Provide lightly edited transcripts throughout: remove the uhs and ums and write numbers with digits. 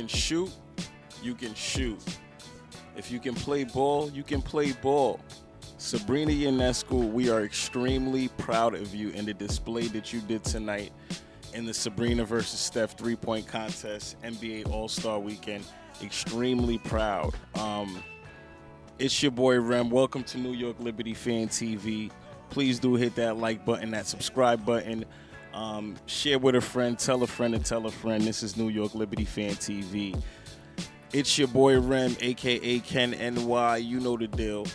can shoot, you can shoot. If you can play ball, you can play ball. Sabrina Ionescu, we are extremely proud of you in the display that you did tonight in the Sabrina versus Steph three-point contest, NBA All-Star Weekend. Extremely proud. It's your boy Rem. Welcome to New York Liberty Fan TV. Please do hit that like button, that subscribe button. Share with a friend, tell a friend, and tell a friend. This is New York Liberty Fan TV. It's your boy Rem, a.k.a. Ken NY. You know the deal.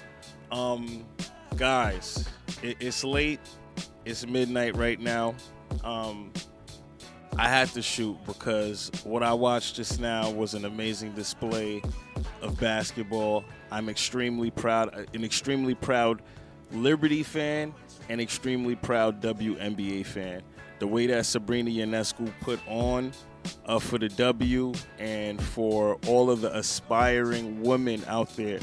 Guys, it's late. It's midnight right now. I had to shoot because what I watched just now was an amazing display of basketball. I'm extremely proud, an extremely proud Liberty fan and extremely proud WNBA fan. The way that Sabrina Ionescu put on for the W and for all of the aspiring women out there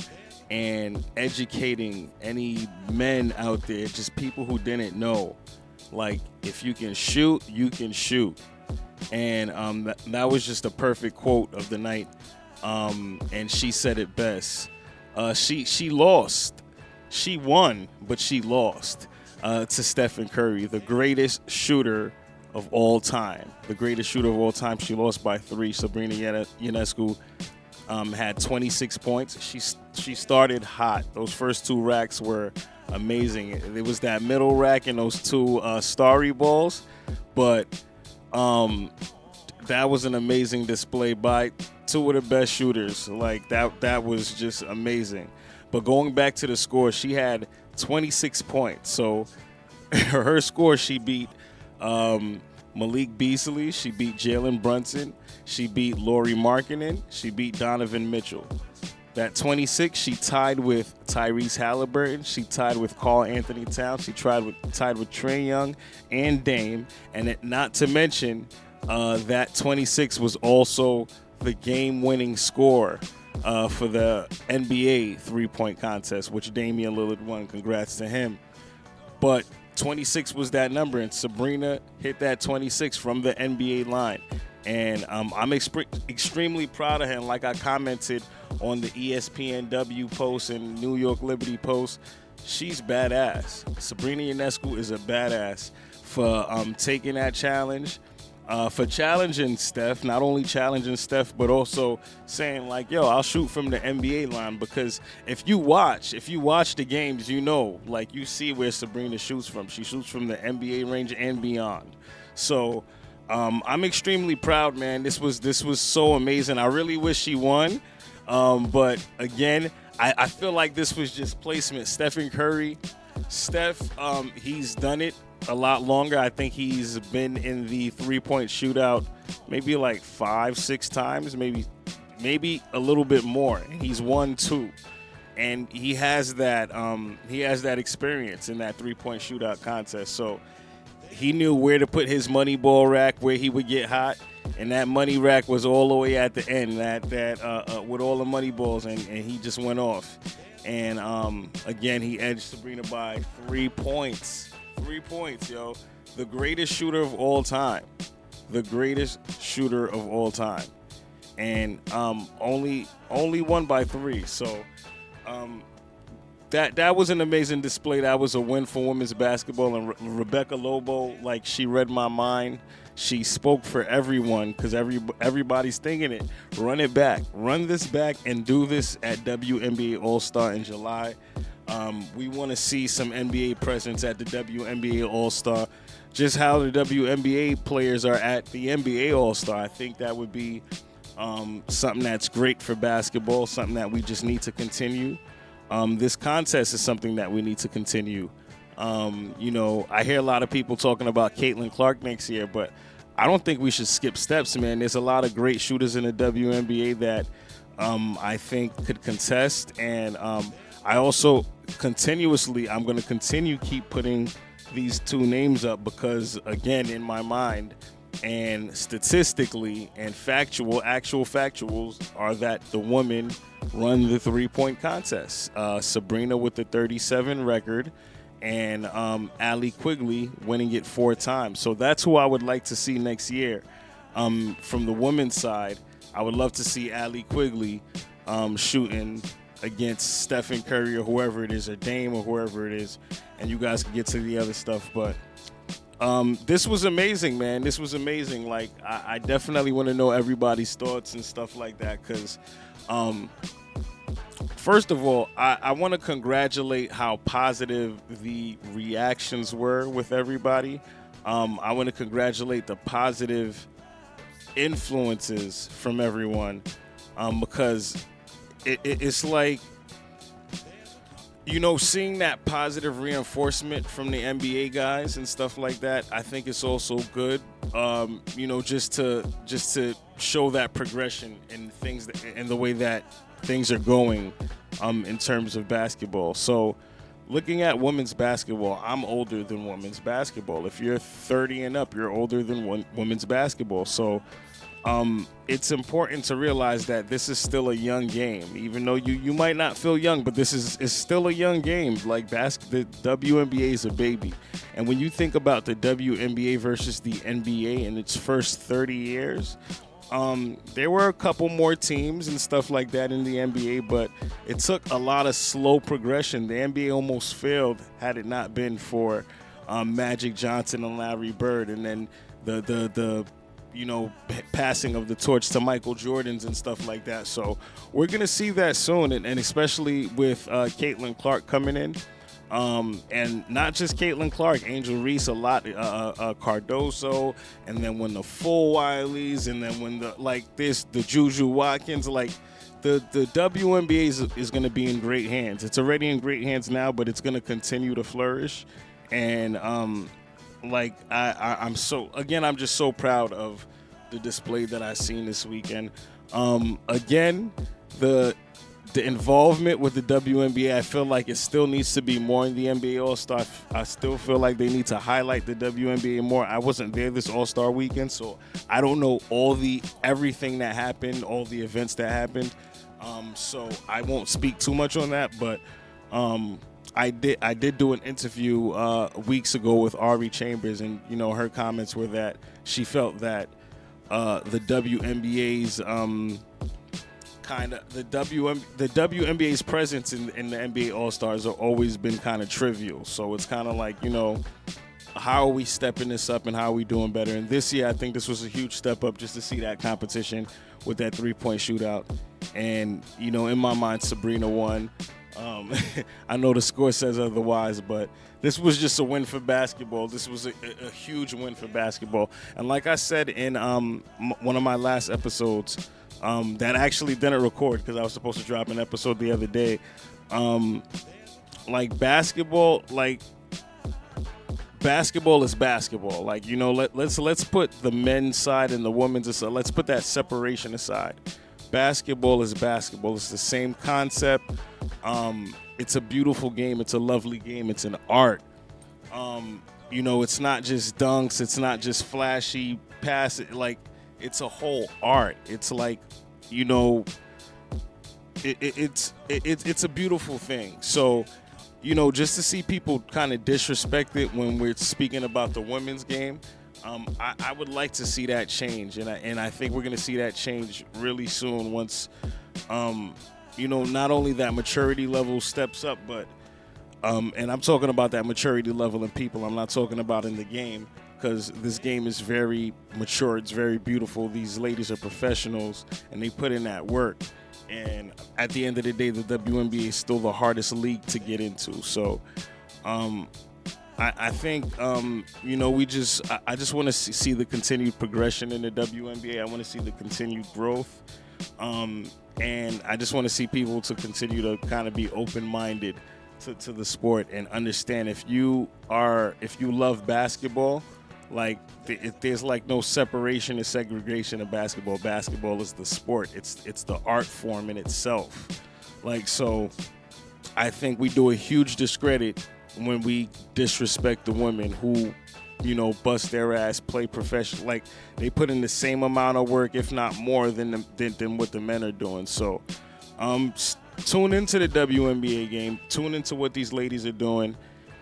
and educating any men out there, just people who didn't know. Like, if you can shoot, you can shoot. And that was just a perfect quote of the night. And she said it best. She lost. She won, but she lost to Stephen Curry, the greatest shooter of all time. The greatest shooter of all time. She lost by 3. Sabrina Ionescu had 26 points. She started hot. Those first 2 racks were amazing. It was that middle rack and those 2 starry balls. But that was an amazing display by 2 of the best shooters. Like, that was just amazing. But going back to the score, she had 26 points. So her score, she beat Malik Beasley. She beat Jalen Brunson. She beat Lauri Markkanen. She beat Donovan Mitchell. That 26, she tied with Tyrese Halliburton. She tied with Karl Anthony Towns. She tied with Trae Young and Dame. And not to mention, that 26 was also the game-winning score for the NBA three-point contest, which Damian Lillard won. Congrats to him. But 26 was that number, and Sabrina hit that 26 from the NBA line. And I'm extremely proud of her. And like I commented on the ESPNW post and New York Liberty post, she's badass. Sabrina Ionescu is a badass for taking that challenge, for challenging Steph, not only challenging Steph, but also saying like, yo, I'll shoot from the NBA line. Because if you watch the games, you know, like, you see where Sabrina shoots from. She shoots from the NBA range and beyond. So I'm extremely proud, man. This was so amazing. I really wish she won. But again, I feel like this was just placement. Stephen Curry, he's done it a lot longer. I think he's been in the three-point shootout maybe like 5-6 times, maybe a little bit more. And he's won 2. And he has that experience in that three-point shootout contest. So he knew where to put his money ball rack, where he would get hot. And that money rack was all the way at the end, that with all the money balls, and he just went off. And again, he edged Sabrina by 3 points. 3 points, yo. The greatest shooter of all time. The greatest shooter of all time. And only won by 3. So that was an amazing display. That was a win for women's basketball. And Rebecca Lobo, like, she read my mind. She spoke for everyone, because everybody's thinking it. Run it back. Run this back and do this at WNBA All-Star in July. We want to see some NBA presence at the WNBA All-Star. Just how the WNBA players are at the NBA All-Star. I think that would be something that's great for basketball, something that we just need to continue. This contest is something that we need to continue. You know, I hear a lot of people talking about Caitlin Clark next year, but I don't think we should skip steps, man. There's a lot of great shooters in the WNBA that I think could contest. And I also I'm going to continue keep putting these 2 names up because, again, in my mind and statistically and actual factuals are that the women run the three-point contest. Sabrina with the 37 record, and Allie Quigley winning it 4 times. So that's who I would like to see next year. From the women's side, I would love to see Allie Quigley shooting against Stephen Curry or whoever it is, or Dame or whoever it is, and you guys can get to the other stuff. But this was amazing, man. This was amazing. Like, I definitely want to know everybody's thoughts and stuff like that, because first of all, I want to congratulate how positive the reactions were with everybody. I want to congratulate the positive influences from everyone, because it's like, seeing that positive reinforcement from the NBA guys and stuff like that, I think it's also good, just to show that progression in things and the way that things are going in terms of basketball. So looking at women's basketball, I'm older than women's basketball. If you're 30 and up, you're older than women's basketball. So it's important to realize that this is still a young game, even though you might not feel young, but this is still a young game. Like, the WNBA is a baby. And when you think about the WNBA versus the NBA in its first 30 years, there were a couple more teams and stuff like that in the NBA, but it took a lot of slow progression. The NBA almost failed had it not been for Magic Johnson and Larry Bird, and then the passing of the torch to Michael Jordans and stuff like that. So we're going to see that soon, and especially with Caitlin Clark coming in. And not just Caitlin Clark, Angel Reese, a lot, Cardoso, and then when the full Wileys, and then when the Juju Watkins, like the WNBA is going to be in great hands. It's already in great hands now, but it's going to continue to flourish. And I'm just so proud of the display that I've seen this weekend. Again, the involvement with the WNBA, I feel like it still needs to be more in the NBA All-Star. I still feel like they need to highlight the WNBA more. I wasn't there this All-Star weekend, so I don't know everything that happened, all the events that happened. So I won't speak too much on that, but I did do an interview weeks ago with Ari Chambers, and her comments were that she felt that the WNBA's the WNBA's presence in the NBA All-Stars have always been kind of trivial. So it's kind of like, how are we stepping this up and how are we doing better? And this year, I think this was a huge step up just to see that competition with that three-point shootout. And, in my mind, Sabrina won. I know the score says otherwise, but this was just a win for basketball. This was a huge win for basketball. And like I said in one of my last episodes, that actually didn't record because I was supposed to drop an episode the other day. Basketball is basketball. Let's put the men's side and the women's aside. Let's put that separation aside. Basketball is basketball. It's the same concept. It's a beautiful game. It's a lovely game. It's an art. It's not just dunks. It's not just flashy pass. It's a whole art. It's it's a beautiful thing. So, just to see people kind of disrespect it when we're speaking about the women's game, I would like to see that change, and I think we're going to see that change really soon once, not only that maturity level steps up, but and I'm talking about that maturity level in people. I'm not talking about in the game, because this game is very mature. It's very beautiful. These ladies are professionals, and they put in that work. And at the end of the day, the WNBA is still the hardest league to get into. So I think, I just want to see the continued progression in the WNBA. I want to see the continued growth. And I just want to see people to continue to kind of be open-minded to the sport and understand if you love basketball, there's no separation or segregation of basketball. Basketball is the sport. It's the art form in itself. So I think we do a huge discredit when we disrespect the women who, bust their ass, play professional. They put in the same amount of work, if not more, than what the men are doing. So tune into the WNBA game. Tune into what these ladies are doing.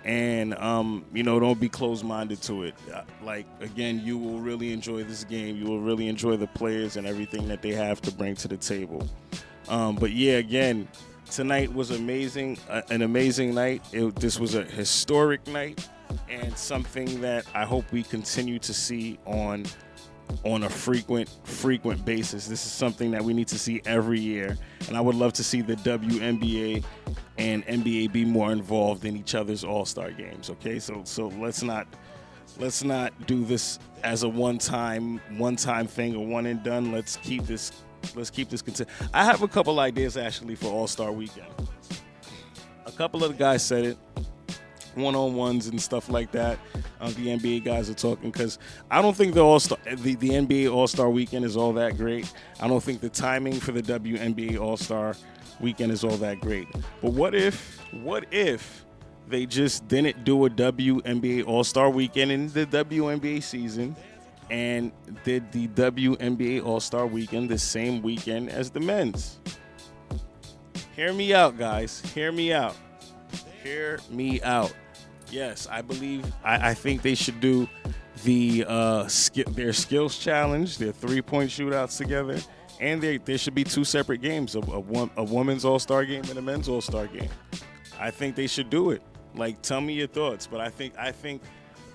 And don't be closed-minded to it. Like, again, you will really enjoy this game. You will really enjoy the players and everything that they have to bring to the table. But yeah, again, tonight was amazing, an amazing night. This was a historic night, and something that I hope we continue to see on a frequent basis. This is something that we need to see every year, and I would love to see the WNBA and NBA be more involved in each other's All-Star games. Okay, so let's not do this as a one-time thing or one and done. Let's keep this I have a couple ideas actually for All-Star Weekend. A couple of the guys said it, one-on-ones and stuff like that. The NBA guys are talking, because I don't think the NBA All-Star Weekend is all that great. I don't think the timing for the WNBA All-Star Weekend is all that great. But what if they just didn't do a WNBA All-Star Weekend in the WNBA season and did the WNBA All-Star Weekend the same weekend as the men's? Hear me out, guys. Hear me out. Yes, I think they should do their skills challenge, their 3-point shootouts together, and there should be 2 separate games, a women's All-Star game and a men's All-Star game. I think they should do it. Like, tell me your thoughts, but I think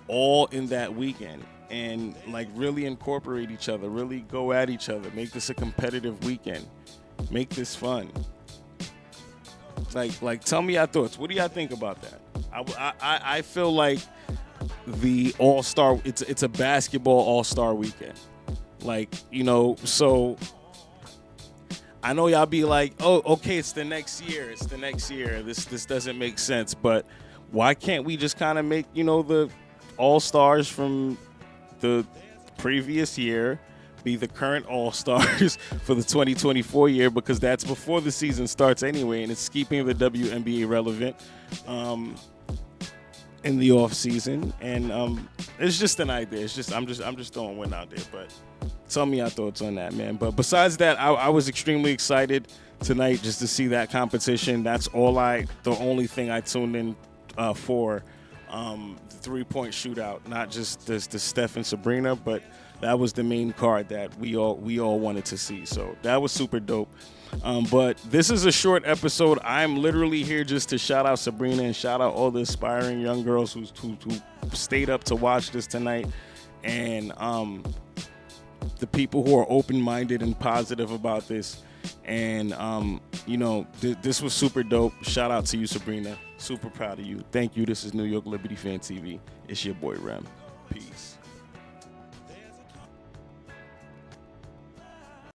all in that weekend, and like really incorporate each other, really go at each other, make this a competitive weekend, make this fun. Like, tell me your thoughts. What do y'all think about that? I feel like the All-Star, it's a basketball All-Star weekend. Like, so I know y'all be like, oh, okay, it's the next year. This doesn't make sense. But why can't we just kind of make, the All-Stars from the previous year be the current All-Stars for the 2024 year, because that's before the season starts anyway, and it's keeping the WNBA relevant in the off season. And it's just an idea. I'm just throwing one out there, but tell me your thoughts on that, man. But besides that, I was extremely excited tonight just to see that competition. That's the only thing I tuned in for, the 3-point shootout, not just the Steph and Sabrina, but that was the main card that we all wanted to see. So that was super dope. But this is a short episode. I'm literally here just to shout out Sabrina and shout out all the aspiring young girls who stayed up to watch this tonight, and the people who are open-minded and positive about this. And this was super dope. Shout out to you, Sabrina. Super proud of you. Thank you. This is New York Liberty Fan TV. It's your boy Rem. Peace.